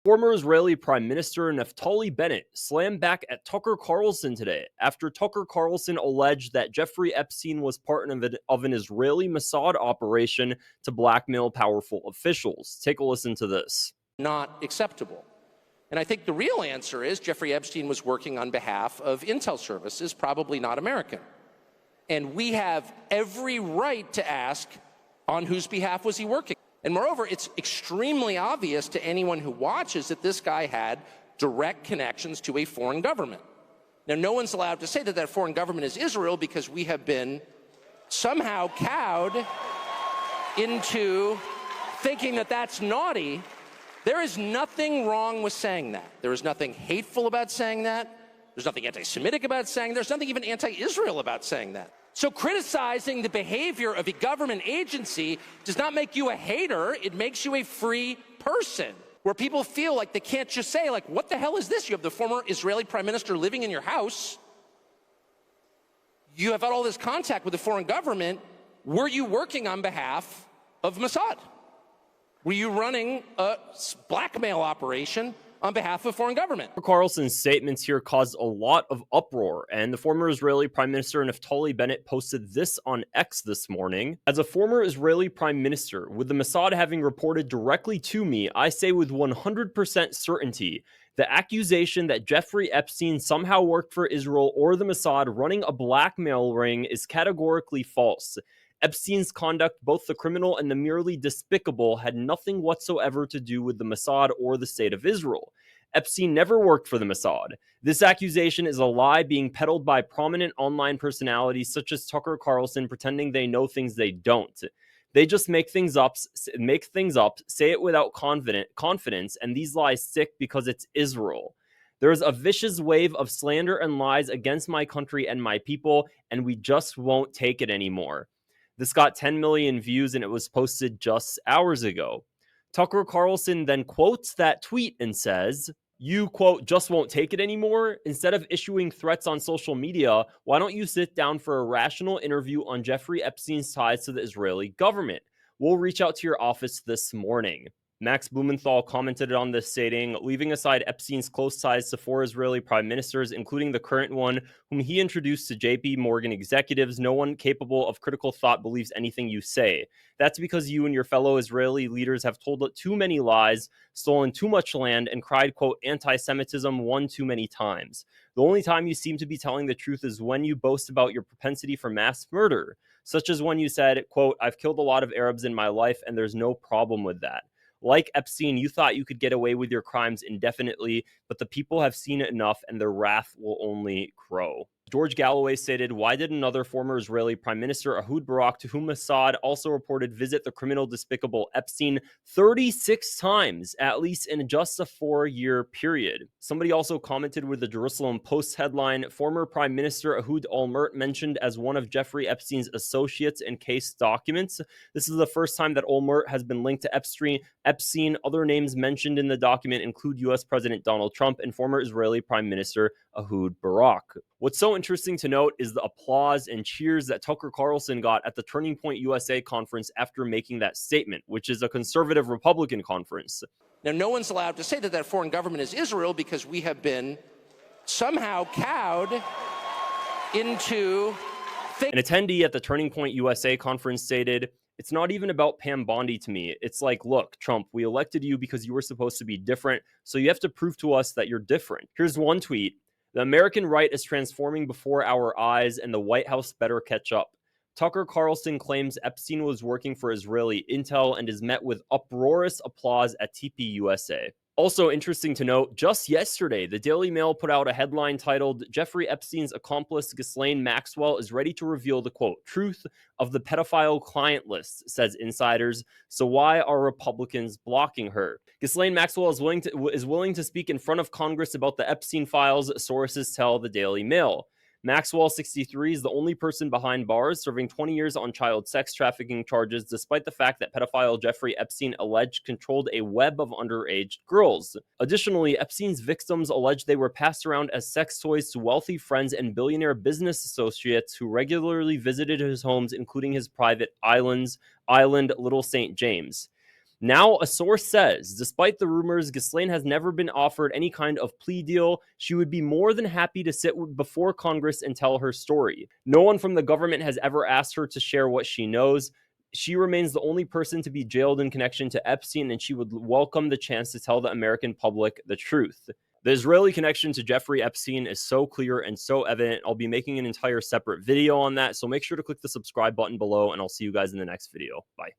Former Israeli Prime Minister Naftali Bennett slammed back at Tucker Carlson today after Tucker Carlson alleged that Jeffrey Epstein was part of an Israeli Mossad operation to blackmail powerful officials. Take a listen to this. Not acceptable. And I think the real answer is Jeffrey Epstein was working on behalf of intel services, probably not American. And we have every right to ask, on whose behalf was he working? And moreover, it's extremely obvious to anyone who watches that this guy had direct connections to a foreign government. Now, no one's allowed to say that that foreign government is Israel because we have been somehow cowed into thinking that that's naughty. There is nothing wrong with saying that. There is nothing hateful about saying that. There's nothing anti-Semitic about saying that. There's nothing even anti-Israel about saying that. So criticizing the behavior of a government agency does not make you a hater. It makes you a free person, where people feel like they can't just say, like, what the hell is this? You have the former Israeli prime minister living in your house. You have had all this contact with the foreign government. Were you working on behalf of Mossad? Were you running a blackmail operation on behalf of foreign government? Carlson's statements here caused a lot of uproar, and the former Israeli Prime Minister Naftali Bennett posted this on X this morning. As a former Israeli Prime Minister, with the Mossad having reported directly to me, I say with 100% certainty, the accusation that Jeffrey Epstein somehow worked for Israel or the Mossad running a blackmail ring is categorically false. Epstein's conduct, both the criminal and the merely despicable, had nothing whatsoever to do with the Mossad or the state of Israel. Epstein never worked for the Mossad. This accusation is a lie being peddled by prominent online personalities such as Tucker Carlson, pretending they know things they don't. They just make things up, say it without confidence, and these lies stick because it's Israel. There is a vicious wave of slander and lies against my country and my people, and we just won't take it anymore. This got 10 million views and it was posted just hours ago. Tucker Carlson then quotes that tweet and says, "You, quote, just won't take it anymore? Instead of issuing threats on social media, why don't you sit down for a rational interview on Jeffrey Epstein's ties to the Israeli government? We'll reach out to your office this morning." Max Blumenthal commented on this, stating, leaving aside Epstein's close ties to 4 Israeli prime ministers, including the current one, whom he introduced to JP Morgan executives, no one capable of critical thought believes anything you say. That's because you and your fellow Israeli leaders have told too many lies, stolen too much land, and cried, quote, anti-Semitism one too many times. The only time you seem to be telling the truth is when you boast about your propensity for mass murder, such as when you said, quote, I've killed a lot of Arabs in my life, and there's no problem with that. Like Epstein, you thought you could get away with your crimes indefinitely, but the people have seen it enough and their wrath will only grow. George Galloway stated, why did another former Israeli Prime Minister, Ehud Barak, to whom Mossad also reported visit the criminal despicable Epstein 36 times, at least in just a 4-year period? Somebody also commented with the Jerusalem Post headline, former Prime Minister Ehud Olmert mentioned as one of Jeffrey Epstein's associates in case documents. This is the first time that Olmert has been linked to Epstein. Other names mentioned in the document include U.S. President Donald Trump and former Israeli Prime Minister Ehud Barak. What's so interesting to note is the applause and cheers that Tucker Carlson got at the Turning Point USA conference after making that statement, which is a conservative Republican conference. Now, no one's allowed to say that that foreign government is Israel because we have been somehow cowed into... An attendee at the Turning Point USA conference stated, it's not even about Pam Bondi to me. It's like, look, Trump, we elected you because you were supposed to be different, so you have to prove to us that you're different. Here's one tweet. The American right is transforming before our eyes, and the White House better catch up. Tucker Carlson claims Epstein was working for Israeli intel and is met with uproarious applause at TPUSA. Also interesting to note, just yesterday, the Daily Mail put out a headline titled, Jeffrey Epstein's accomplice Ghislaine Maxwell is ready to reveal the, quote, truth of the pedophile client list, says insiders. So why are Republicans blocking her? Ghislaine Maxwell is willing to speak in front of Congress about the Epstein files, sources tell the Daily Mail. Maxwell, 63, is the only person behind bars, serving 20 years on child sex trafficking charges, despite the fact that pedophile Jeffrey Epstein alleged controlled a web of underage girls. Additionally, Epstein's victims alleged they were passed around as sex toys to wealthy friends and billionaire business associates who regularly visited his homes, including his private island, Little St. James. Now, a source says, despite the rumors, Ghislaine has never been offered any kind of plea deal. She would be more than happy to sit before Congress and tell her story. No one from the government has ever asked her to share what she knows. She remains the only person to be jailed in connection to Epstein, and she would welcome the chance to tell the American public the truth. The Israeli connection to Jeffrey Epstein is so clear and so evident. I'll be making an entire separate video on that, so make sure to click the subscribe button below, and I'll see you guys in the next video. Bye.